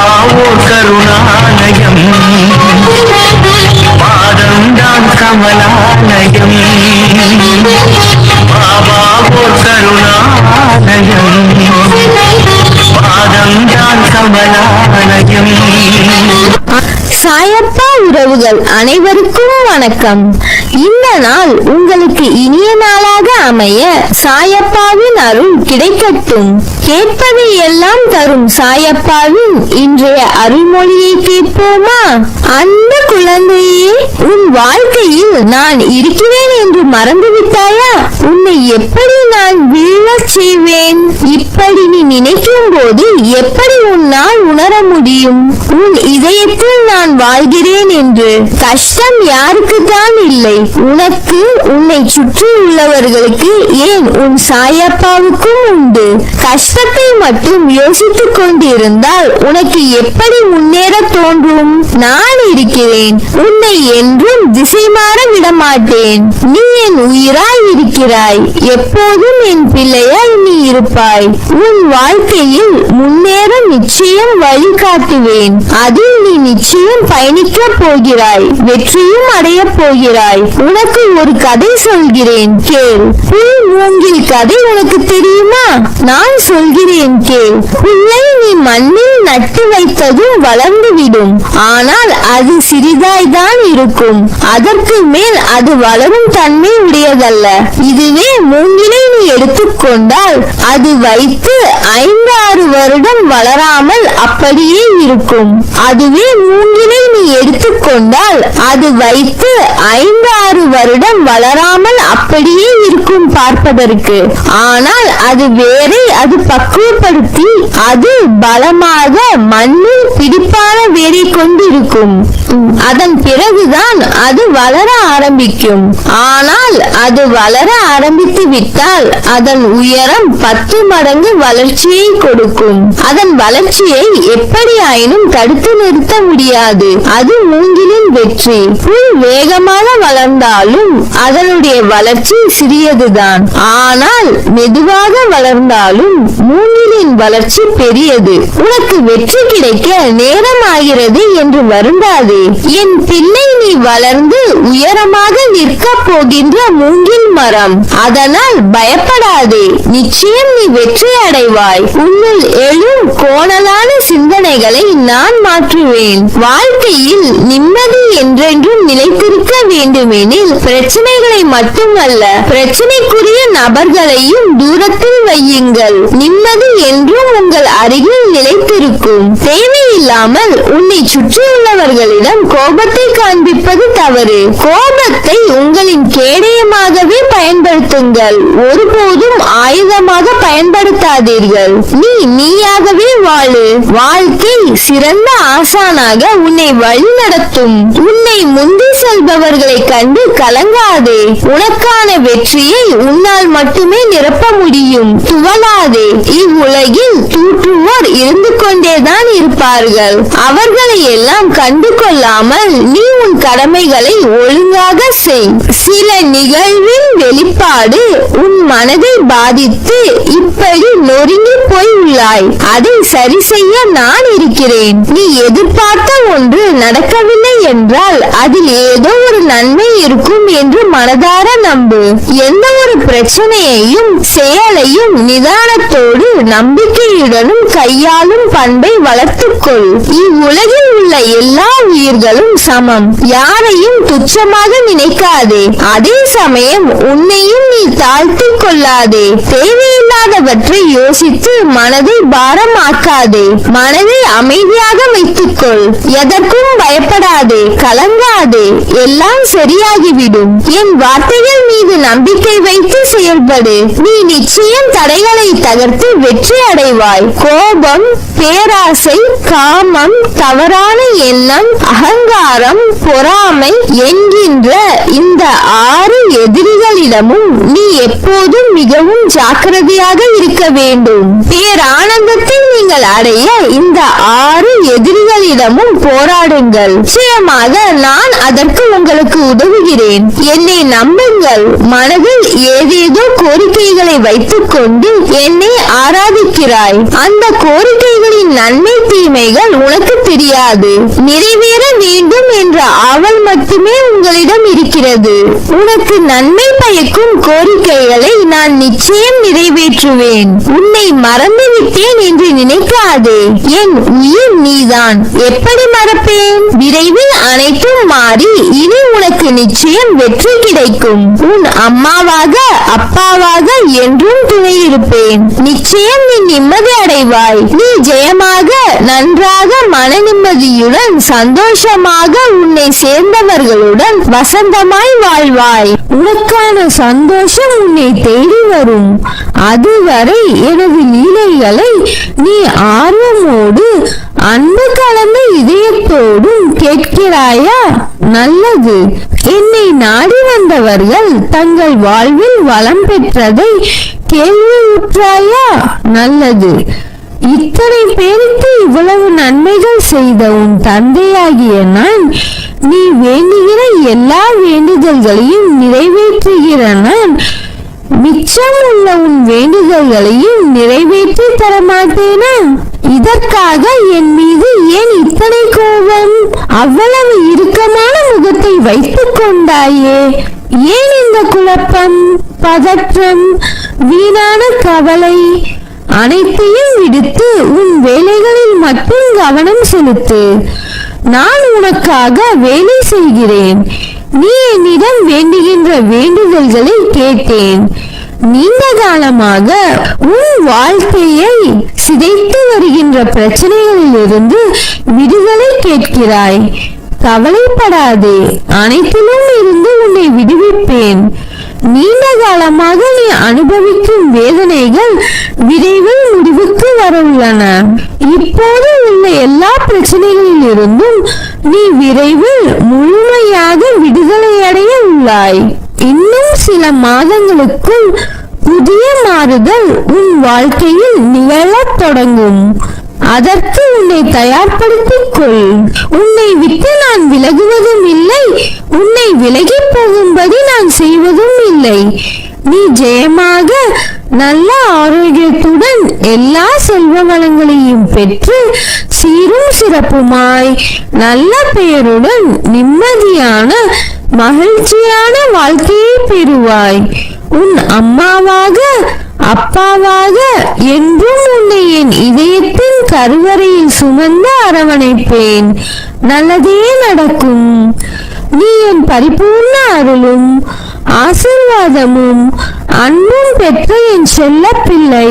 ஓர் கருணாலயம், பாதம்தான் கமலாலயம். பாபா ஓர் கருணாலயம், பாதம்தான் கமலாலயம். சாயப்பா உறவுகள் அனைவருக்கும் வணக்கம். இந்த நாள் உங்களுக்கு இனிய நாளாக அமைய சாயப்பாவின் அருள் கிடைக்கட்டும். கேட்பதை எல்லாம் தரும் சாயப்பாவின் இன்றைய அருள்மொழியை கேட்போமா? அந்த குழந்தையே, உன் வாழ்க்கையில் நான் இருக்கிறேன் என்று மறந்துவிட்டாயா? உன்னை எப்படி நான் வீழச் செய்வேன்? இப்படி நீ நினைக்கும் போது எப்படி உன்னால் உணர முடியும் உன் இதயத்தில் நான் வாழ்கிறேன் என்று? கஷ்டம் யாருக்கு தான் இல்லை, உனக்கு, உன்னை சுற்றி உள்ளவர்களுக்கு, ஏன் உன் சாயப்பாவுக்கும் உண்டு. கஷ்டத்தை மட்டும் யோசித்துக் கொண்டிருந்தால் உனக்கு எப்படி முன்னேற தோன்றும்? நான் இருக்கிறேன், உன்னை என்றும் திசை மாற விடமாட்டேன். நீ என் உயிராய் இருக்கிறாய், எப்போதும் என் பிள்ளையாய் நீ இருப்பாய். உன் வாழ்க்கையில் முன்னேற நிச்சயம் வழிகாட்டுவேன். அதில் நீ நிச்சயம் பயணிக்க போகிறாய், வெற்றியும் அடைய போகிறாய். உனக்கு ஒரு கதை சொல்கிறேன், கேள். புல் மூங்கில் கதை உனக்கு தெரியுமா? நான் சொல்கிறேன் கேள். புல்லை நீ மண்ணில் நட்டு வைத்ததும் வளர்ந்துவிடும், ஆனால் அது சிறிதாய் தான் இருக்கும். அதற்கு மேல் அது வளரும் தன்மை உடையதல்ல. இதுவே மூங்கிலை நீ எடுத்துக்கொண்டால் அது வைத்து 5-6 வருடம் வளராமல் அப்படியே இருக்கும். அதுவே மூங்கிலை நீ எடுத்துக்கொண்டால் அது வைத்து 5-6 வருடம் வளராமல் அப்படியே இருக்கும் பார்ப்பதற்கு. ஆனால் அது வேரை அது பக்குவப்படுத்தி அது பலமாக மண்ணில் பிடிப்பான வேரை கொண்டிருக்கும். அதன் பிறகுதான் அது வளர ஆரம்பிக்கும். ஆனால் அது வளர ஆரம்பித்து விட்டால் அதன் உயரம் 10 மடங்கு வளர்ச்சியை கொடுக்கும். அதன் வளர்ச்சியை எப்படி ஆயினும் தடுத்து நிறுத்த முடியாது. அது மூங்கிலின் வெற்றி. புல் வேகமாக வளர்ந்தாலும் அதனுடைய வளர்ச்சி சிறியதுதான். ஆனால் மெதுவாக வளர்ந்தாலும் மூங்கிலின் வளர்ச்சி பெரியது. உனக்கு வெற்றி கிடைக்க நேரம் ஆகிறது என்று வருந்தாதே. என் பிள்ளை, நீ வளர்ந்து உயரமாக நிற்க போகின்ற மூங்கில் மரம். அதனால் பயப்படாதே, நிச்சயம் நீ வெற்றி அடைவாய். உன்னுள் எழும் கோணலான சிந்தனைகளை நான் மாற்றுவேன். வாழ்க்கையில் நிம்மதி என்றென்றும் நிலைத்திருக்க வேண்டுமெனில் பிரச்சனைகளை மட்டுமல்ல, பிரச்சனைக்குரிய நபர்களையும் தூரத்தில் வையுங்கள். நிம்மதி என்றும் உங்கள் அருகில் நிலைத்திருக்கும். தேவையில்லாமல் உன்னை சுற்றியுள்ளவர்களிடம் கோபத்தை காண்பிப்பது தவறு. கோபத்தை உங்களின் கேடயமாகவே பயன்படுத்துங்கள், ஒருபோதும் ஆயுதமாக பயன்படுத்தாதீர்கள். நீ நீயாகவே வாழு. வாழ்க்கை சிறந்த ஆசானாக உன்னை வழி நடத்தும். உன்னை முந்தி செல்பவர்களை கண்டு கலங்காதே. உனக்கான வெற்றியை உன்னால் மட்டுமே நிரப்ப முடியும். துவளாதே. இவ்வுலகில் தூற்றுவோர் இருந்து கொண்டேதான் இருப்பார்கள். அவர்களை எல்லாம் கண்டு கொள்ளாமல் நீ உன் கடமைகளை ஒழுங்காக செய். சில நிகழ்வின் வெளிப்பாடு உன் மனதை பாதித்து இப்படி நொறுங்கி போய் உள்ளாய். அதை சரி செய்ய நான் இருக்கிறேன். நீ எதிர்பார்த்த ஒன்று நடக்கவில்லை என்றால் அதில் ஏதோ ஒரு நன்மை இருக்கும் என்று மனதார நம்பு. எந்த ஒரு பிரச்சனையையும் செயலையும் நிதானத்தோடு நம்பிக்கையுடனும் கையாளும் பண்பை வளர்த்துக்கொள். இவ்வுலகில் உள்ள எல்லா உயிர்களும் சமம். யாரையும் துச்சமாக நினைக்காதே. அதே சமயம் உன்னையும் நீ தாழ்த்திக் கொள்ளாதே. தேவையில்லாதவற்றை யோசித்து மனதை பாரமாக்காதே. மனதை அமைதியாக வைத்துக்கொள். எதற்கும் பயப்படாதே, கலங்காதே. எல்லாம் சரியாகிவிடும். என் வார்த்தைகள் மீது நம்பிக்கை வைத்து செயல்படு. நீ நிச்சயம் தடைகளை தகர்த்து வெற்றி அடைவாய். கோபம், பேராசை, காமம், தவறான எண்ணம், அகங்காரம், பொறாமை என்கின்ற இந்த 6 எதிரிகளிடமும் நீ எப்போதும் மிகவும் ஜாக்கிரதையாக இருக்க வேண்டும். பேரானந்தத்தை நீங்கள் அடைய இந்த 6 எதிரிகளிடமும் போராடுங்கள். நிச்சயமாக நான் அதற்கு உங்களுக்கு உதவுகிறேன். என்னை நம்புங்கள். மனதில் ஏதேதோ கோரிக்கைகளை வைத்துக் கொண்டு என்னை ஆராதிக்கிறாய். அந்த கோரிக்கைகளின் நன்மை தீமை கடமைகள் உனக்கு தெரியாது. நிறைவேற வேண்டும் என்ற ஆவல் மட்டுமே உங்களிடம் இருக்கிறது. உனக்கு நன்மை பயக்கும் கோரிக்கைகளை நான் நிச்சயம் நிறைவேற்றுவேன். உன்னை மறந்துவிட்டேன் என்று நினைக்காதே. என் உயிர் நீதான். எப்படி மறப்பேன்? விரைவில் அனைத்தும் மாறி இனி உனக்கு நிச்சயம் வெற்றி கிடைக்கும். உன் அம்மாவாக அப்பாவாக என்றும் துணை இருப்பேன். நிச்சயம் நீ நிம்மதி அடைவாய். நீ ஜெயமாக நன்றாக மன நிம்மதியுடன் சந்தோஷமாக உன்னை சேர்ந்தவர்களுடன் வசந்தமாய் வாழ்வாய். உனக்கான சந்தோஷம் உன்னை தேடி வரும். அதுவரை எனது லீலைகளை நீ ஆர்வமோடு அன்பு கலந்த இதயத்தோடும் கேட்கிறாயா? நல்லது. என்னை நாடி வந்தவர்கள் தங்கள் வாழ்வில் வளம் பெற்றதை கேள்வியுற்றாயா? நல்லது. இத்தனை பேருக்கு இவ்வளவு நன்மைகள் செய்த உன் தந்தையாகிய நான் நீ வேண்டுகிற எல்லா வேண்டுதல்களையும் நிறைவேற்றுகிற நான் மிச்சம் உள்ள உன் வேண்டுதல்களையும் நிறைவேற்றி தரமாட்டேனா? இதற்காக என் மீது ஏன் இத்தனை கோபம்? அவ்வளவு இறுக்கமான முகத்தை வைத்துக் கொண்டாயே. ஏன் இந்த குழப்பம், பதற்றம், வீணான கவலை? அனைத்தையும் விடுத்து உன் வேலைகளில் மட்டும் கவனம் செலுத்து. நான் உனக்காக வேலை செய்கிறேன். நீ என்னிடம் வேண்டுகின்ற வேண்டுதல்களை கேட்டேன். நீண்ட காலமாக உன் வாழ்க்கையை சிதைத்து வருகின்ற பிரச்சனைகளில் இருந்து விடுதலை கேட்கிறாய். கவலைப்படாதே, அனைத்திலும் இருந்து உன்னை விடுவிப்பேன். நீண்ட காலமாக நீ அனுபவிக்கும் வேதனைகள் விரைவில் முடிவுக்கு வர உள்ளன. இப்போது உள்ள எல்லா பிரச்சனைகளில் இருந்தும் நீ விரைவில் முழுமையாக விடுதலை அடைய உள்ளாய். இன்னும் சில மாதங்களுக்குள் புதிய மாறுதல் உன் வாழ்க்கையில் நிகழத் தொடங்கும். அதற்கு உன்னை தயார்படுத்திக் கொள். உன்னை விட்டு நான் விலகுவதும் இல்லை, உன்னை விலகி போகும்படி நான் செய்வதும் இல்லை. நீ ஜெயமாக நல்ல ஆரோக்கியத்துடன் எல்லா செல்வ வளங்களையும் பெற்று சீரும் சிறப்புமாய் நல்ல பெயருடன் நிம்மதியான மகிழ்ச்சியான வாழ்க்கையை பெறுவாய். உன் அம்மாவாக அப்பாவாக என்றும் உன்னை என் இதயத்தின் கருவறையில் சுமந்து அரவணைப்பேன். நல்லதே நடக்கும். நீ என் பரிபூர்ண அருளும் ஆசீர்வாதமும் அன்பும் பெற்ற என் செல்ல பிள்ளை.